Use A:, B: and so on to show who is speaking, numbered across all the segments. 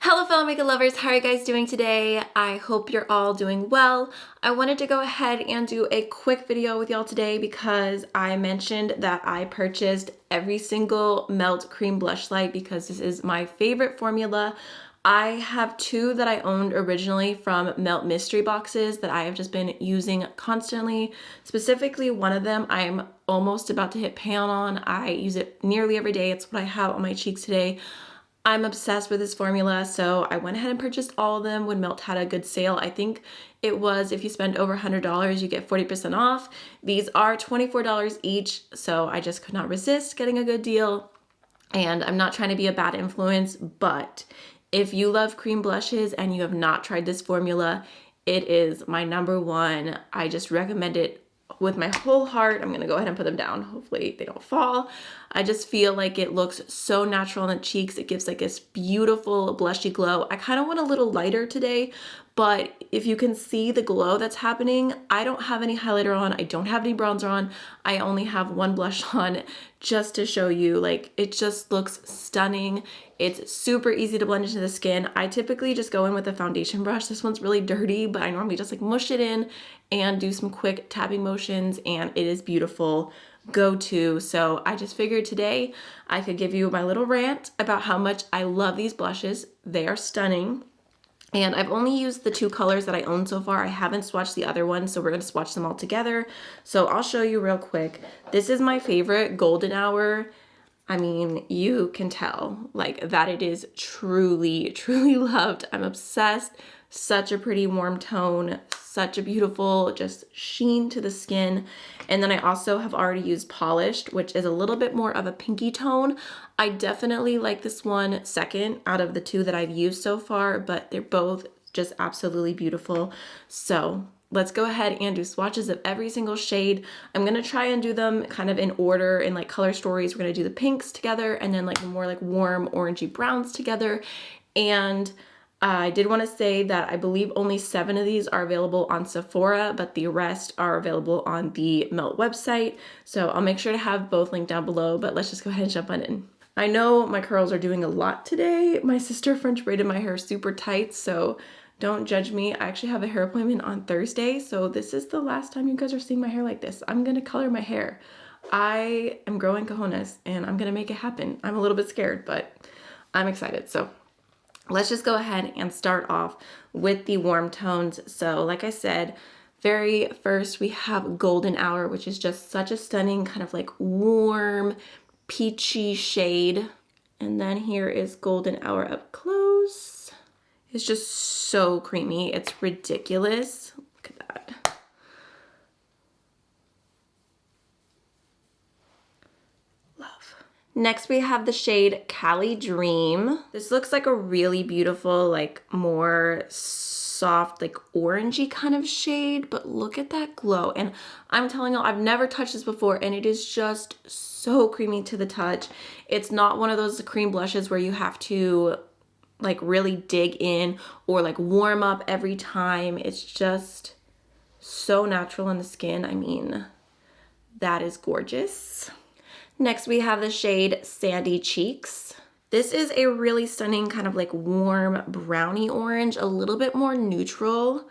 A: Hello fellow makeup lovers, how are you guys doing today? I hope you're all doing well. I wanted to go ahead and do a quick video with y'all today because I mentioned that I purchased every single Melt Cream Blushlight because this is my favorite formula. I have two that I owned originally from Melt mystery boxes that I have just been using constantly. Specifically, one of them I'm almost about to hit pan on. I use it nearly every day. It's what I have on my cheeks today. I'm obsessed with this formula, so I went ahead and purchased all of them when Melt had a good sale. I think it was if you spend over $100, you get 40% off. These are $24 each, so I just could not resist getting a good deal. And I'm not trying to be a bad influence, but if you love cream blushes and you have not tried this formula, it is my number one. I just recommend it with my whole heart. I'm gonna go ahead and put them down. Hopefully they don't fall. I just feel like it looks so natural on the cheeks. It gives like this beautiful blushy glow. I kind of went a little lighter today, but if you can see the glow that's happening, I don't have any highlighter on. I don't have any bronzer on. I only have one blush on just to show you. Like, it just looks stunning. It's super easy to blend into the skin. I typically just go in with a foundation brush. This one's really dirty, but I normally just like mush it in and do some quick tapping motions, and it is beautiful. Go-to. So I just figured today I could give you my little rant about how much I love these blushes. They are stunning. And I've only used the two colors that I own so far. I haven't swatched the other one, so we're going to swatch them all together. So I'll show you real quick. This is my favorite, Golden Hour. I mean, you can tell like that it is truly, truly loved. I'm obsessed. Such a pretty warm tone, such a beautiful just sheen to the skin. And then I also have already used Polished, which is a little bit more of a pinky tone. I definitely like this one second out of the two that I've used so far, but they're both just absolutely beautiful. So let's go ahead and do swatches of every single shade. I'm gonna try and do them kind of in order in like color stories. We're gonna do the pinks together and then like more like warm orangey browns together. And I did want to say that I believe only 7 of these are available on Sephora, but the rest are available on the Melt website. So I'll make sure to have both linked down below, but let's just go ahead and jump on in. I know my curls are doing a lot today. My sister French braided my hair super tight, so don't judge me. I actually have a hair appointment on Thursday, so this is the last time you guys are seeing my hair like this. I'm gonna color my hair. I am growing cojones and I'm gonna make it happen. I'm a little bit scared, but I'm excited. So let's just go ahead and start off with the warm tones. So like I said, very first we have Golden Hour, which is just such a stunning kind of like warm, peachy shade. And then here is Golden Hour up close. It's just so creamy. It's ridiculous. Look at that. Next, we have the shade Cali Dream. This looks like a really beautiful, like more soft, like orangey kind of shade, but look at that glow. And I'm telling you, I've never touched this before, and it is just so creamy to the touch. It's not one of those cream blushes where you have to like really dig in or like warm up every time. It's just so natural on the skin. I mean, that is gorgeous. Next, we have the shade Sandy Cheeks. This is a really stunning kind of like warm brownie orange, a little bit more neutral.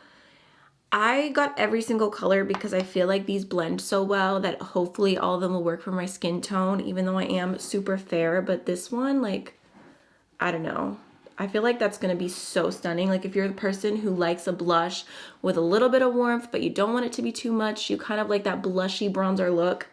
A: I got every single color because I feel like these blend so well that hopefully all of them will work for my skin tone, even though I am super fair. But this one, like, I don't know. I feel like that's gonna be so stunning. Like if you're the person who likes a blush with a little bit of warmth, but you don't want it to be too much, you kind of like that blushy bronzer look,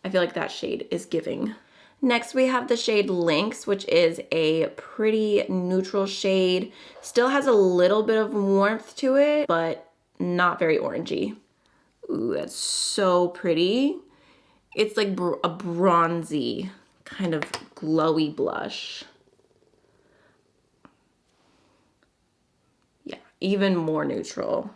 A: I feel like that shade is giving. Next, we have the shade Lynx, which is a pretty neutral shade. Still has a little bit of warmth to it, but not very orangey. Ooh, that's so pretty. It's like a bronzy kind of glowy blush. Yeah, even more neutral,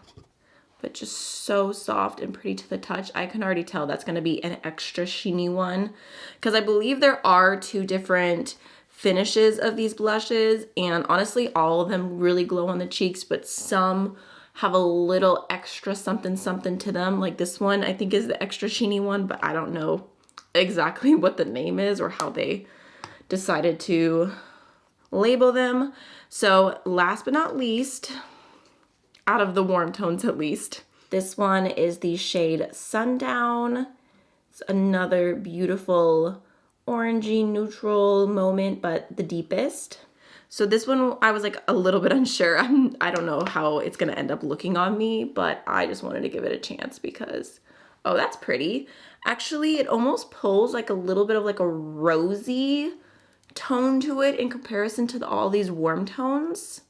A: but just so soft and pretty to the touch. I can already tell that's gonna be an extra sheeny one because I believe there are 2 different finishes of these blushes, and honestly, all of them really glow on the cheeks, but some have a little extra something something to them. Like this one, I think is the extra sheeny one, but I don't know exactly what the name is or how they decided to label them. So last but not least, out of the warm tones at least, this one is the shade Sundown. It's another beautiful orangey neutral moment, but the deepest. So this one, I was like a little bit unsure. I don't know how it's gonna end up looking on me, but I just wanted to give it a chance because, oh, that's pretty. Actually, it almost pulls like a little bit of like a rosy tone to it in comparison to all these warm tones.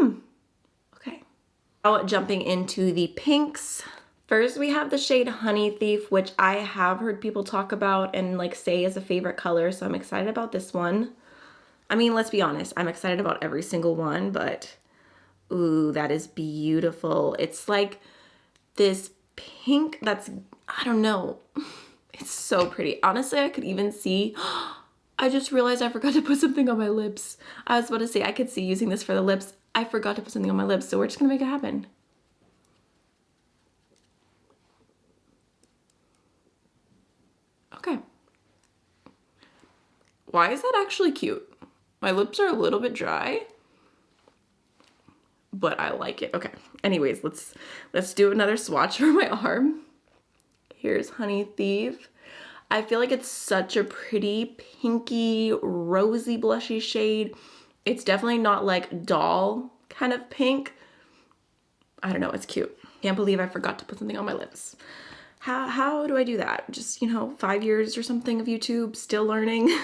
A: Okay. Now jumping into the pinks. First, we have the shade Honey Thief, which I have heard people talk about and like say is a favorite color, so I'm excited about this one. I mean, let's be honest, I'm excited about every single one, but ooh, that is beautiful. It's like this pink that's, I don't know, it's so pretty. Honestly, I could even see, I just realized I forgot to put something on my lips. I was about to say I could see using this for the lips. I forgot to put something on my lips, so we're just gonna make it happen. Okay. Why is that actually cute? My lips are a little bit dry, but I like it. Okay, anyways, let's do another swatch for my arm. Here's Honey Thief. I feel like it's such a pretty pinky, rosy, blushy shade. It's definitely not like doll kind of pink. I don't know, it's cute. Can't believe I forgot to put something on my lips. How do I do that? Just, you know, 5 years or something of YouTube, still learning.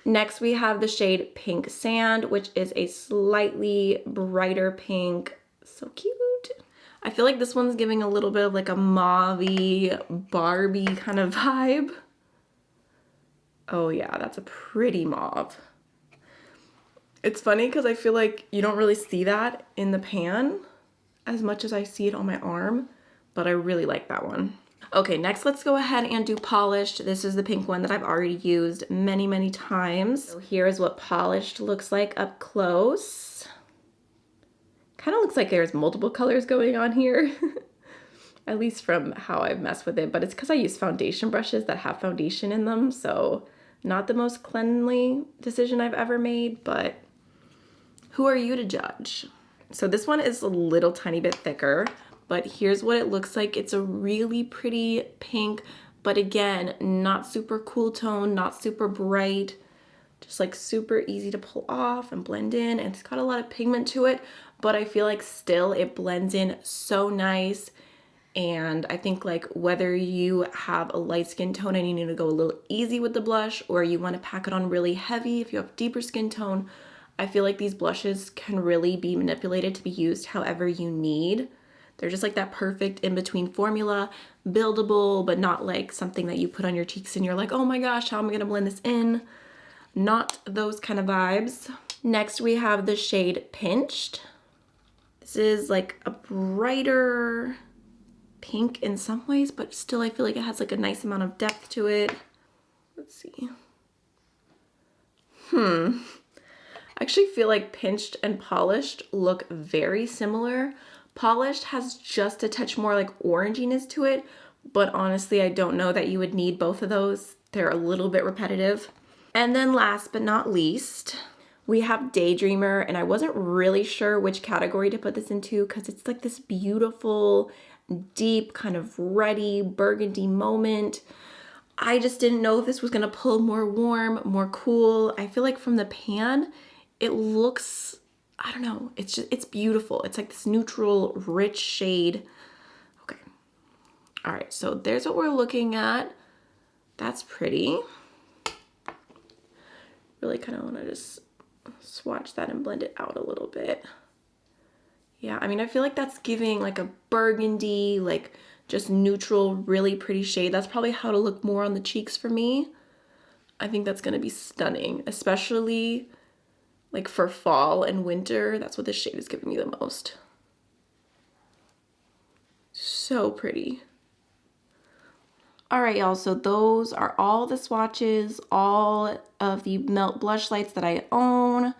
A: Next, we have the shade Pink Sand, which is a slightly brighter pink. So cute. I feel like this one's giving a little bit of like a mauve-y, Barbie kind of vibe. Oh yeah, that's a pretty mauve. It's funny because I feel like you don't really see that in the pan as much as I see it on my arm, but I really like that one. Okay, next let's go ahead and do polished. This is the pink one that I've already used many, many times. So here's what polished looks like up close. Kind of looks like there's multiple colors going on here, at least from how I've messed with it, but it's because I use foundation brushes that have foundation in them, so not the most cleanly decision I've ever made, but who are you to judge? So this one is a little tiny bit thicker, but here's what it looks like. It's a really pretty pink, but again, not super cool tone, not super bright, just like super easy to pull off and blend in. And it's got a lot of pigment to it, but I feel like still it blends in so nice. And I think like whether you have a light skin tone and you need to go a little easy with the blush, or you want to pack it on really heavy if you have deeper skin tone, I feel like these blushes can really be manipulated to be used however you need. They're just like that perfect in-between formula, buildable, but not like something that you put on your cheeks and you're like, oh my gosh, how am I gonna blend this in? Not those kind of vibes. Next, we have the shade Pinched. This is like a brighter pink in some ways, but still I feel like it has like a nice amount of depth to it. Let's see. I actually feel like Pinched and Polished look very similar. Polished has just a touch more like oranginess to it, but honestly, I don't know that you would need both of those. They're a little bit repetitive. And then last but not least, we have Daydreamer, and I wasn't really sure which category to put this into because it's like this beautiful, deep, kind of reddy, burgundy moment. I just didn't know if this was gonna pull more warm, more cool. I feel like from the pan, it looks, I don't know, it's just, it's beautiful. It's like this neutral, rich shade. Okay. All right, so there's what we're looking at. That's pretty. Really kind of want to just swatch that and blend it out a little bit. Yeah, I mean, I feel like that's giving like a burgundy, like just neutral, really pretty shade. That's probably how to look more on the cheeks for me. I think that's gonna be stunning, especially like for fall and winter. That's what this shade is giving me the most. So pretty. All right, y'all, so those are all the swatches, all of the Melt Blushlights that I own.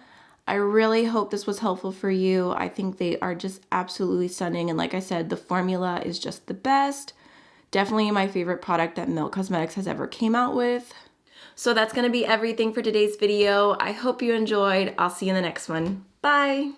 A: I really hope this was helpful for you. I think they are just absolutely stunning. And like I said, the formula is just the best. Definitely my favorite product that Melt Cosmetics has ever came out with. So that's going to be everything for today's video. I hope you enjoyed. I'll see you in the next one. Bye!